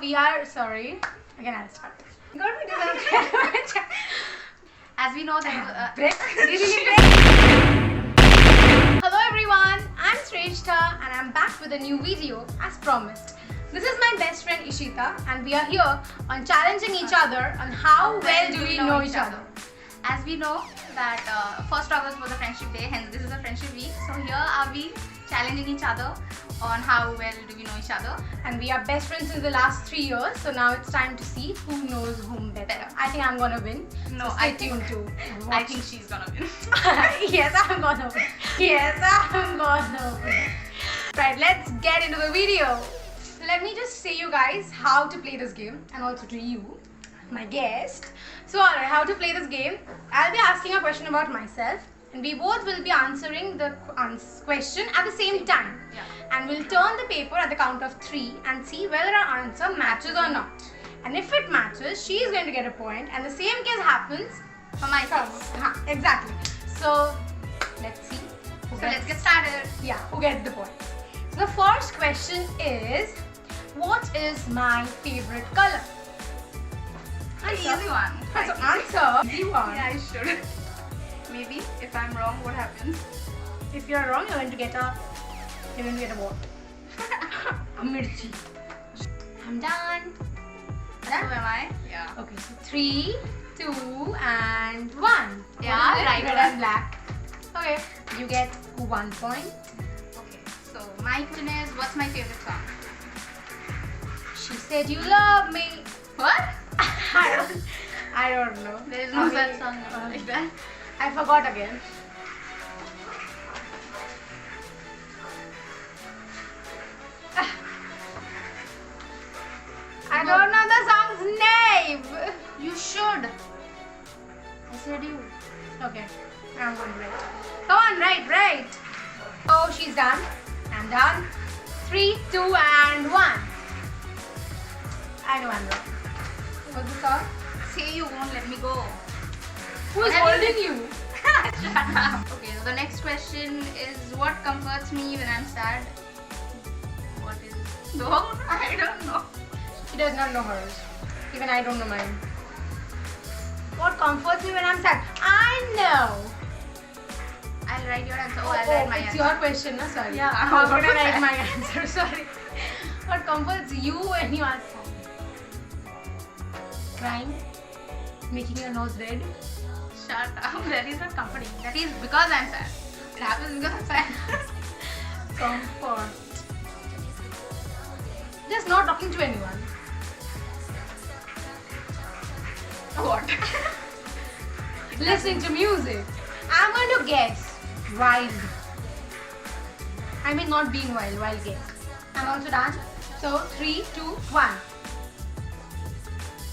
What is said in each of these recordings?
we are sorry. Again, I'll start. Good, we did As we know that Hello everyone, I'm Shrestha and I'm back with a new video as promised. This is my best friend Ishita and we are here on challenging each other on how well do we know each other. As we know that 1st August was a friendship day, hence this is a friendship week. So here are we challenging each other on how well do we know each other. And we are best friends in the last 3 years, so now it's time to see who knows whom better. I think I'm gonna win. No, so I stay tuned to I think she's gonna win. Yes, I'm gonna win. Yes, I'm gonna win. Right, let's get into the video. Let me just say you guys how to play this game and also to you, my guest. So alright, how to play this game. I'll be asking a question about myself and we both will be answering the question at the same time. Yeah. And we'll turn the paper at the count of 3 and see whether our answer matches or not. And if it matches, she is going to get a point and the same case happens For myself. exactly. So let's see. Let's get started. Yeah, who gets the point? So the first question is, what is my favorite color? An easy one. That's an answer. Easy one. Yeah, I should. Maybe if I'm wrong, what happens? If you're wrong, you're going to get a what? A mirchi. I'm done. So am I? Yeah. Okay, so 3, 2, and 1. Yeah, right. Red and black. Okay, you get 1 point. Okay. So my question is, what's my favorite song? She said you love me. What? I don't know. There is no such song uh, like that. I forgot again. I don't know the song's name. You should. I said you. Okay, I'm going to write. Come on, write. Oh, she's done. I'm done. 3, 2, and 1. I know I'm wrong. What's the song? Say you won't let me go. Who's holding you? Shut up. Okay, so the next question is, what comforts me when I'm sad? What is no? I don't know. She does not know hers. Even I don't know mine. What comforts me when I'm sad? I know. I'll write your answer. Oh, I'll write my it's answer. your question, no? Sorry. Yeah, How could I perfect. write my answer? Sorry. What comforts you when you are sad? Crying? Making your nose red? Shut up. That is not comforting. That is because I'm sad. It happens because I'm sad. Comfort. Just not talking to anyone. What? Listening to music. I'm going to guess. Wild. I mean not being wild guess. I'm also done. So 3, 2, 1.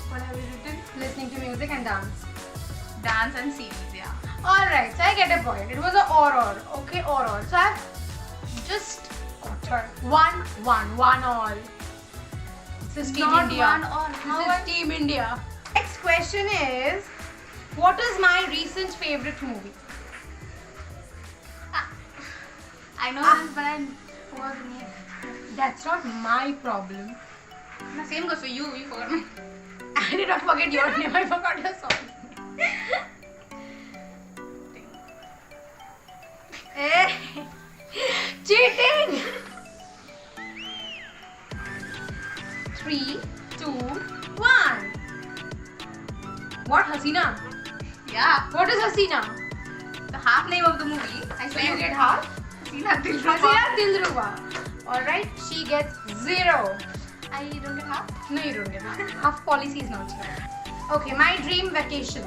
What have you written? Listening to music and dance. Dance and series, yeah. Alright, so I get a point. It was a or. Okay, or. So I've just got 1 all. This is Team Not India. 1 all. This is Team India. Next question is, what is my recent favorite movie? I know this, but I forgot the name. That's not my problem. The same goes for you. You forgot me. I did not forget your name. I forgot your song. Hey, cheating! 3, 2, 1. What, Hasina? Yeah. What is Hasina? The half name of the movie. I So said you get half? Hasina Dilruba. Hasina Dilruba. Alright, she gets 0. I don't get half. No, you don't get half. Half policy is not here. Okay, my dream vacation.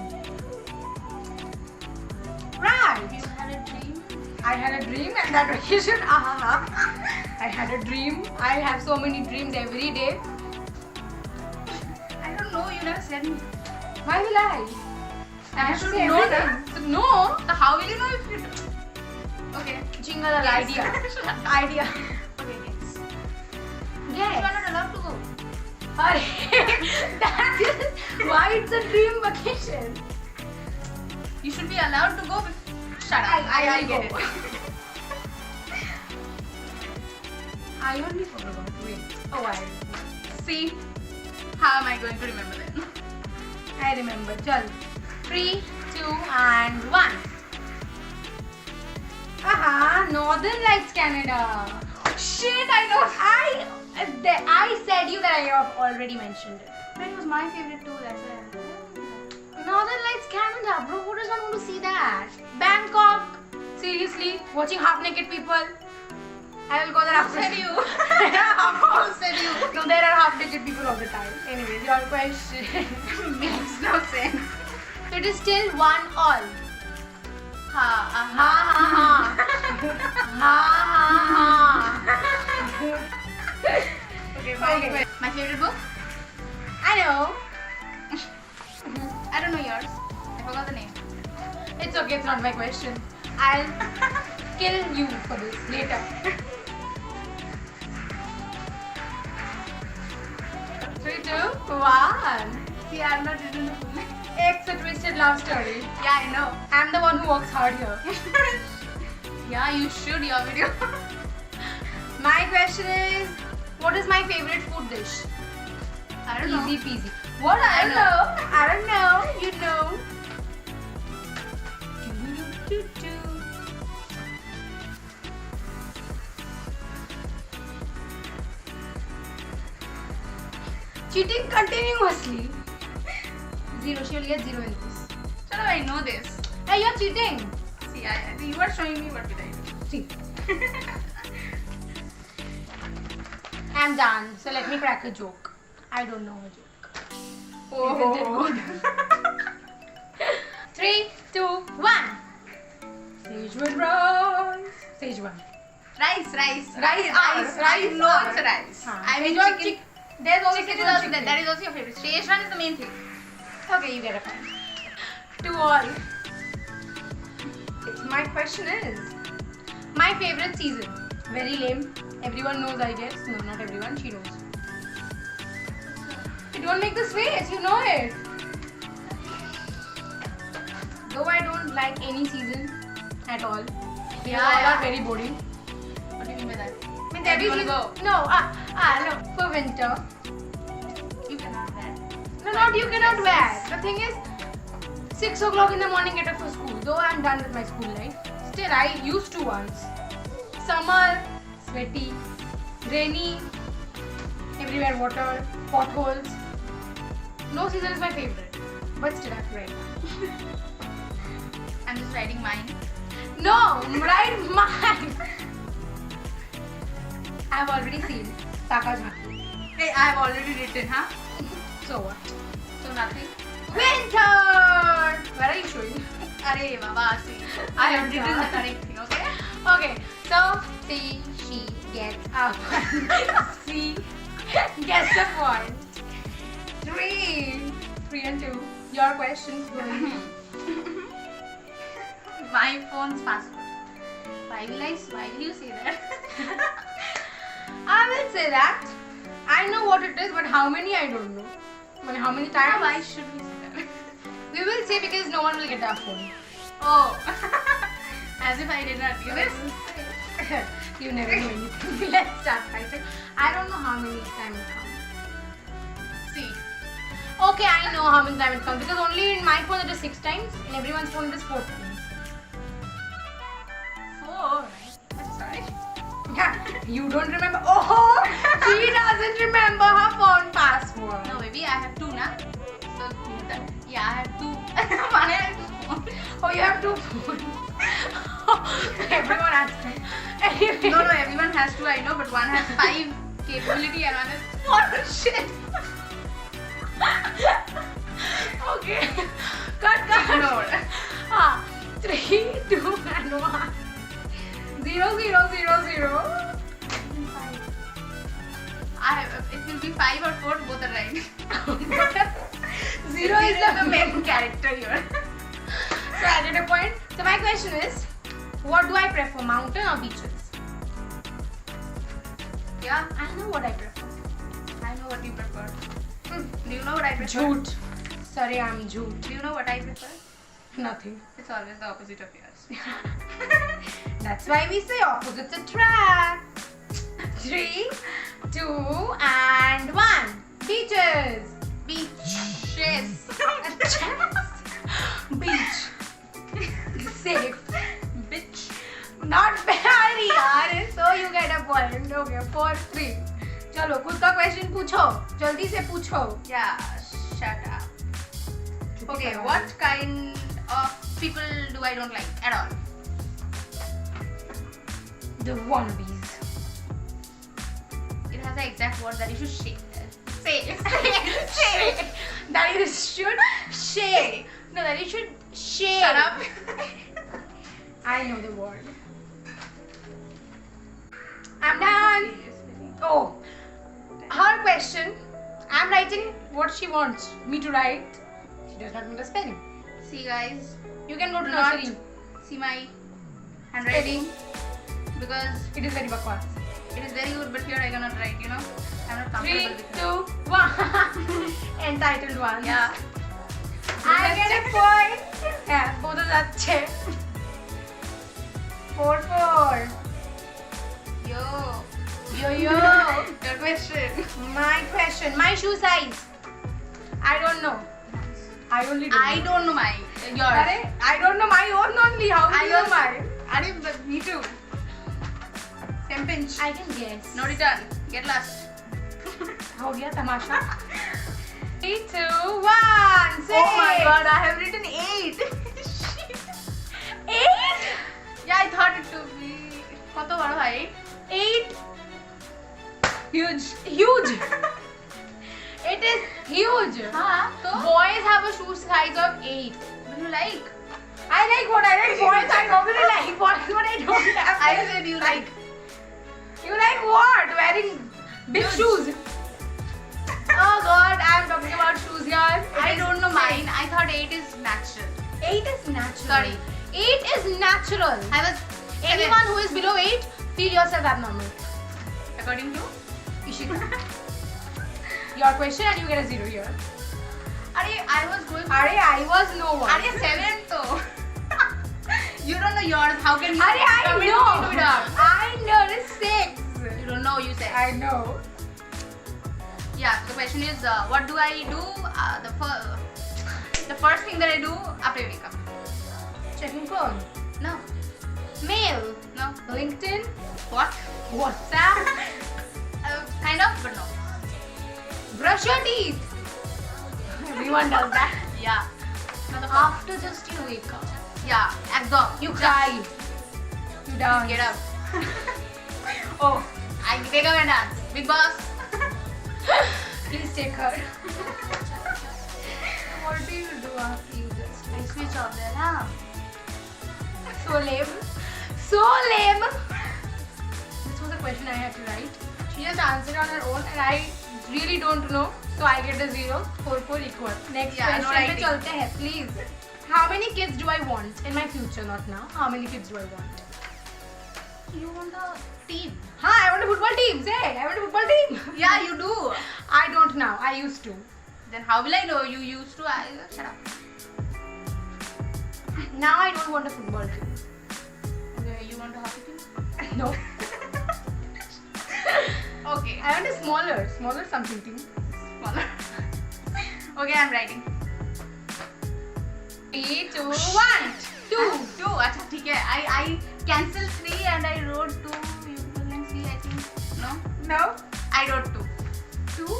Right. You had a dream. I had a dream and that vacation. I had a dream. I have so many dreams every day. I don't know. You never said me. Why will I? I have to should say know everything. So, no. So how will you know if you do? Okay. Jingle the Yes. idea. Shut up. Idea. Okay, yes. You Yes. are not allowed to go. That is why it's a dream vacation. You should be allowed to go. Shut up. I'll get go. it. I only forgot. Wait. Oh, I. See, How am I going to remember then? I remember. Chal. 3, 2, and 1. Aha, Northern Lights, Canada. Shit, I know. I said you that I have already mentioned it. That was my favorite too. That's why. Northern Lights, Canada, bro. Who does not want to see that? Bangkok. Seriously, watching half-naked people. I will go there after Said you. Who Said you. No, there are half-naked people all the time. Anyways, your question Makes no sense. So it is still 1-1. Ha. Ha ha ha. Ha ha ha. Okay, Okay. My favorite book? I know. I don't know yours. I forgot the name. It's okay, it's not my question. I'll kill you for this later. 3, 2, 1. See, I have not written the full name. It's a twisted love story. Yeah, I know. I'm the one who works hard here. Yeah, you should. Your video. My question is, what is my favorite food dish? I don't know. Easy peasy. What? I don't know. I don't know. You know. Do-do-do-do-do. Cheating continuously. 0. She will get 0 in this. Chalo, I know this. Hey, you're cheating. See, you are showing me what did I do. See. I'm done. So let me crack a joke. I don't know a joke. Isn't it good? 3, 2, 1. Stage 1 rice. Stage 1. Rice. Rice. I know are. it's rice. Huh. I mean, Szechuan chicken. There's also Chicken is Szechuan also chicken. that is also your favorite. Szechuan is the main thing. Okay, you get a point. 2 all. My question is, my favorite season. Very lame. Everyone knows, I guess. No, not everyone. She knows. You don't make this face. You know it. Though I don't like any season at all. They Yeah, all yeah. are very boring. What do you mean by that? I mean, Every every season- season. No, no. For winter. You cannot wear. No, not you cannot wear. The thing is, 6 o'clock in the morning get up for school. Though I'm done with my school life, still I used to once. Summer, sweaty, rainy, everywhere water, potholes. No season is my favorite, but still I have to write. I'm just writing mine. No, write mine. I have already seen Taka's Maki. Hey, I have already written, huh? So what? So nothing. Winter. Where are you showing? Arey Baba, see. I have written the correct thing, okay? Okay, so C, she gets a point. C gets a point. 3 and 2. Your question. My phone's password. Why will you say that? I will say that. I know what it is, but how many I don't know. But how many times? Why should we say that? We will say because no one will get our phone. Oh. As if I did not do this. You never know anything. Let's start fighting. I don't know how many times it comes. See. Okay, I know how many times it comes because only in my phone it is 6 times, in everyone's phone it is 4 times. 4. I'm sorry. Yeah, you don't remember. Oh, she doesn't remember her phone password. No, baby, I have 2 na. So, yeah, I have 2. One I have 2 phones. Oh, you have 2 phones. Everyone has 2. Anyway. No, everyone has 2, I know, but one has 5 capability and one has 4 shit. Okay. Cut. Ignored. 3, 2, and 1. 0, 0, 0, 0. It will be 5 or 4, both are right. 0 is the main character here. So I did a point. So my question is, what do I prefer, mountain or beaches? Yeah, I know what I prefer. I know what you prefer. Do you know what I prefer? Jhoot. Sorry, I'm jhoot. Do you know what I prefer? Nothing. It's always the opposite of yours. That's why we say opposites attract. 3, 2, and 1. Beaches. पूछो जल्दी से पूछो. Yeah, shut up. Okay, what kind of people do I don't like at all? The wannabes. It has the exact word that you should say. Say. That you should share. No, that you should share. Shut up. I know the word. I'm done. Oh, her question. I'm writing what she wants me to write. She does not know the spelling. See, guys, You can go to Not- nursery. see my handwriting because It is very bakwas. it is very good, but here I cannot write. You know, I'm not 3, comfortable with it. 2, 1. Entitled one. Yeah. I get a point. Yeah, both of that check. 4, 4. Yo. Yo yo. Your question. My question. My shoe size. I don't know. I only don't I know. don't know my yours. Arey, I don't know my own only. How do I you know also- mine? Arey, but me too. Same pinch. I can guess. No return. Get lost. हो गया तमाशा. 3, 2, 1. Say. Oh my god, I have written 8. 8. Yeah, I thought it to be. কত বড় ভাই? 8. Huge. Huge. It is huge. हाँ, तो Boys have a shoe size of 8. what do you like? I like what I like. Boys, I normally like boys, but I don't have. I said you like. You like what? Wearing big Huge. shoes. Oh God, I'm talking about shoes here. I don't know mine. I thought 8 is natural. 8 is natural. Sorry. 8 is natural. I was Anyone who is below 8, feel yourself abnormal. according to Ishika. Your question and you get a 0 here. Arey, I was going. Arey, I was no one. Arey, 7 to. You don't know yours. How can you? Arey, I come know. into it up? I know it's 6. You don't know. You said. I know. Yeah. The question is, what do I do? The first thing that I do after I wake up. Checking phone. No. Mail. No. LinkedIn. What? WhatsApp. Kind of, but no. Brush your teeth. Everyone does that. Yeah. No, the After just you wake up. Yeah. Ekdom. You cry. You dance. Get up. Oh, I wake up and dance. Big boss. Please take her. What do you do after you just I switch off the alarm. So lame. So lame. This was a question I had to write. She just answered on her own and I really don't know. So I get a 0. 4, 4 equal. Next Yeah, no question पे writing. चलते हैं, please. How many kids do I want in my future? Not now. How many kids do I want? You want a team? Huh, I want a football team. Say, I want a football team. Yeah, you do. I don't now. I used to. Then how will I know? You used to. Shut up. Now I don't want a football team. Okay, you want a hockey team? No. Okay. I want a smaller something team. Smaller. Okay, I'm writing. 3, 2, 1. 2. 2. अच्छा ठीक है. I cancelled 3 and I wrote 2. You can see. I think no. No. I wrote 2. 2.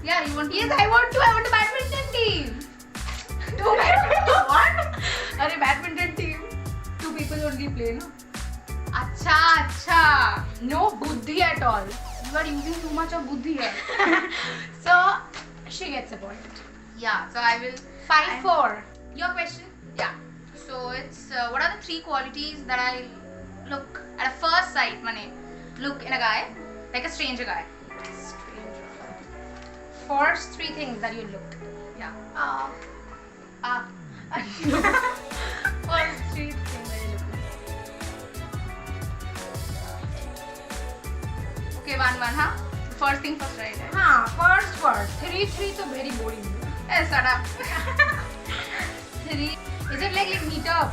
Yeah, you want 2? Yes, I want 2. I want a badminton team. 2 badminton. What? Arey, badminton team. 2 people only play, no? अच्छा. No buddhi at all. You are using too much of buddhi here. So she gets a point. Yeah. So I will. 5, 4. Your question? Yeah. So it's what are the 3 qualities that I look at a first sight, look in a guy, like a stranger guy. First 3 things that you look. Yeah. Ah. First 3 things that you look. Okay, 1, huh? First thing first, right? हाँ, first. 3 तो very boring. Hey, shut up. 3. Is it like meet up?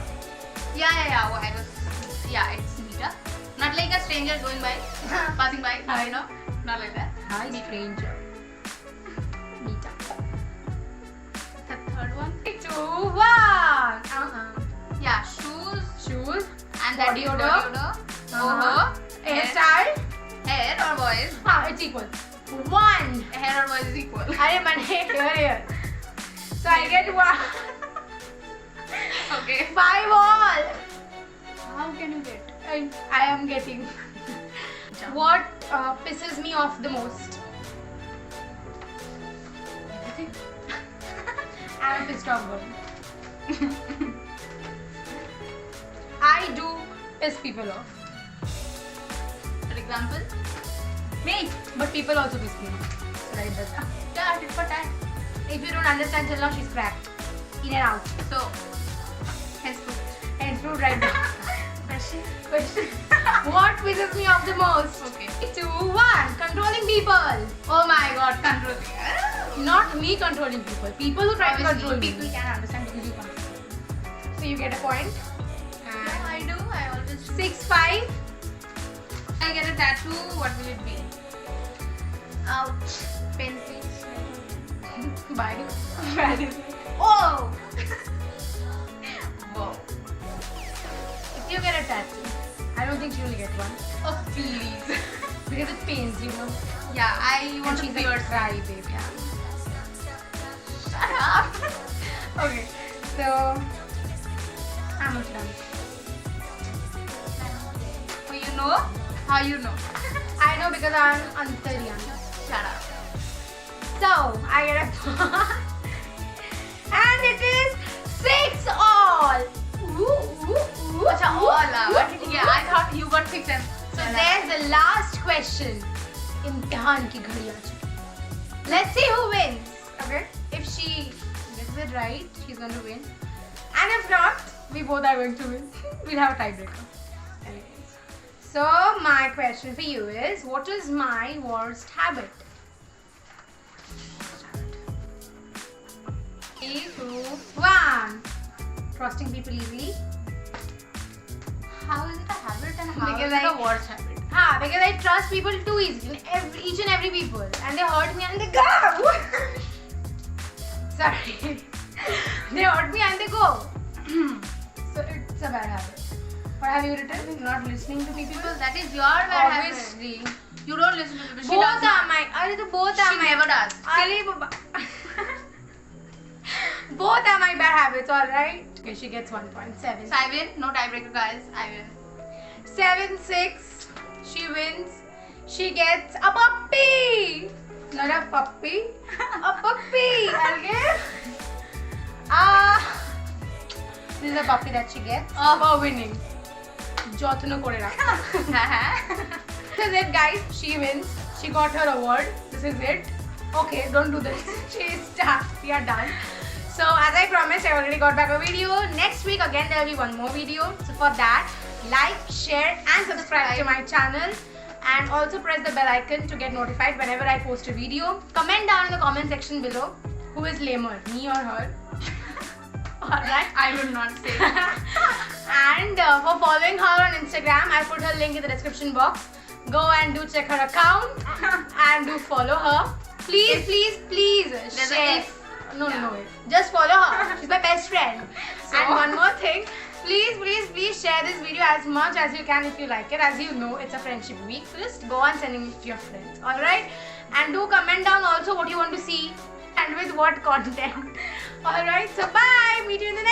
Yeah. Oh, yeah, it's meet up. Not like a stranger going by, passing by. I know. Not like that. Hi, stranger. Meet up. The third one. 3, 2, 1. Yeah, shoes Shoes. and that Body odor. Hair Hairstyle. or boys. It's equal. 1. Hair or voice is equal. Arey man, here. So I get 1. Okay. 5 all. How can you get? I am getting. What pisses me off the most? I'm a pissed off girl. I do piss people off. For example, Me, but people also piss me off. So right that. yeah, tit for tat. If you don't understand till now, she's cracked. In and out. So, henceforth. And fruit right now. Question. Question. What pisses me off the most? Okay. 2, 1. Controlling people. Oh my god, controlling. Not me controlling people. People who try to Obviously, control people me. can understand because you control. So you get a point. No, And I do. I always do. 6, 5. I get a tattoo. What will it be? Ouch. Pen please. Bye. Oh. Wow. If you get a tattoo, I don't think she will get one. Oh please. Because it pains, you know. Yeah, I And want to she's be like, your cry, babe. Yeah. Shut up. Okay, so I'm done. Oh, you know? How you know? I know because I'm Antaryami. Shut up. So I get a and it is 6 all. Ooh. Acha, all what? Yeah, I thought you got 6 and So there's the last question. इम्तिहान की घड़ी आ चुकी. Let's see who wins. Okay? If she gets it right, she's going to win. And if not, we both are going to win. We'll have a tiebreaker. Anyways. So my question for you is, what is my worst habit? 3, 2, 1. Trusting people easily. how is it a habit and how Because is it I- a worse habit? Because I trust people too easily, each and every people, and they hurt me and they go. Sorry, they hurt me and they go. So it's a bad habit. What have you written? Not listening to people. Because that is your bad habit. Obviously, You don't listen to people. She both does are not. mine. Are the both are She mine? never does. Ali Baba. Both are my bad habits. All right. Okay, she gets 1.7. So I win. No tiebreaker, guys. I win. 7, 6. She wins. She gets a puppy. Not a puppy. A puppy. I'll give. This is a puppy that she gets for winning. Jotno kore rakho. This is it, guys. She wins. She got her award. This is it. Okay, don't do this. She's done. We are done. So as I promised, I already got back a video. Next week again there will be one more video. So for that, like, share and subscribe to my channel. And also press the bell icon to get notified whenever I post a video. Comment down in the comment section below who is lamer, me or her. Alright. I will not say. And for following her on Instagram, I put her link in the description box. Go and do check her account and do follow her. Please, please, please There's a share. if. No, Yeah. no, no. Just follow her. She's my best friend. So? And one more thing. Please, please, please share this video as much as you can if you like it. As you know, it's a friendship week. So just go on sending it to your friends. Alright? And do comment down also what you want to see and with what content. Alright? So bye. Meet you in the